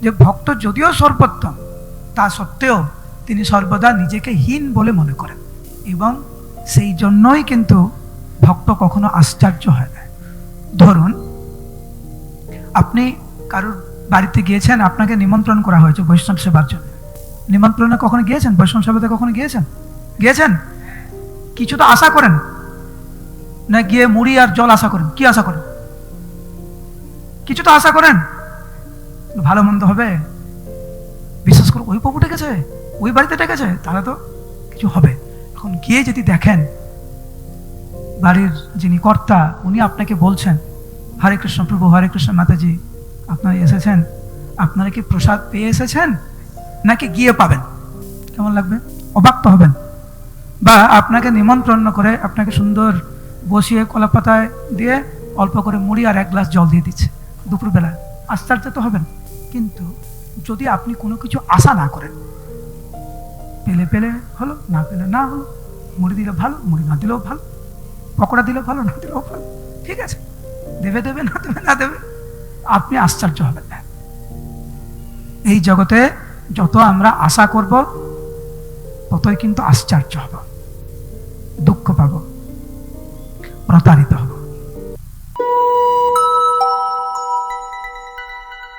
যে ভক্ত যদিও সর্বোত্তম, তা সত্ত্বেও তিনি সর্বদা নিজেকে হীন বলে মনে করেন, এবং সেই জন্যই কিন্তু ভক্ত কখনো আশ্চর্য হয় না। ধরুন, আপনি কারোর বাড়িতে গিয়েছেন, আপনাকে নিমন্ত্রণ করা হয়েছে বৈষ্ণব সেবার জন্য। নিমন্ত্রণে কখনো গিয়েছেন? বৈষ্ণব সেবাতে কখনো গিয়েছেন? গিয়েছেন? কিছু তো আশা করেন না? গিয়ে মুড়ি আর জল আশা করেন? কি আশা করেন? কিছু তো আশা করেন, ভালো মন্দ হবে, বিশেষ করে ওই প্রভু ডেকেছে, ওই বাড়িতে ডেকেছে, তাহলে তো কিছু হবে। এখন গিয়ে যদি দেখেন বাড়ির যিনি কর্তা উনি আপনাকে বলছেন, হরে কৃষ্ণ প্রভু, হরে কৃষ্ণ মাতাজি, আপনারা এসেছেন, আপনারা কি প্রসাদ পেয়ে এসেছেন নাকি গিয়ে পাবেন? কেমন লাগবে? অবাক তো হবেন। বা আপনাকে নিমন্ত্রণ করে আপনাকে সুন্দর বসিয়ে কলা পাতায় দিয়ে অল্প করে মুড়ি আর এক গ্লাস জল দিয়ে দিচ্ছে দুপুরবেলা, আশ্চর্য তো হবেন। কিন্তু যদি আপনি কোনো কিছু আশা না করেন, পেলে পেলে হলো, না পেলে না হলো, মুড়ি দিলে ভালো, মুড়ি না দিলেও ভালো, পকোড়া দিলেও ভালো, না দিলেও ভালো, ঠিক আছে, দেবে দেবে, না দেবে না দেবে, আপনি আশ্চর্য হবেন না। এই জগতে যত আমরা আশা করব ততই কিন্তু আশ্চর্য হব, দুঃখ পাব, প্রতারিত হব।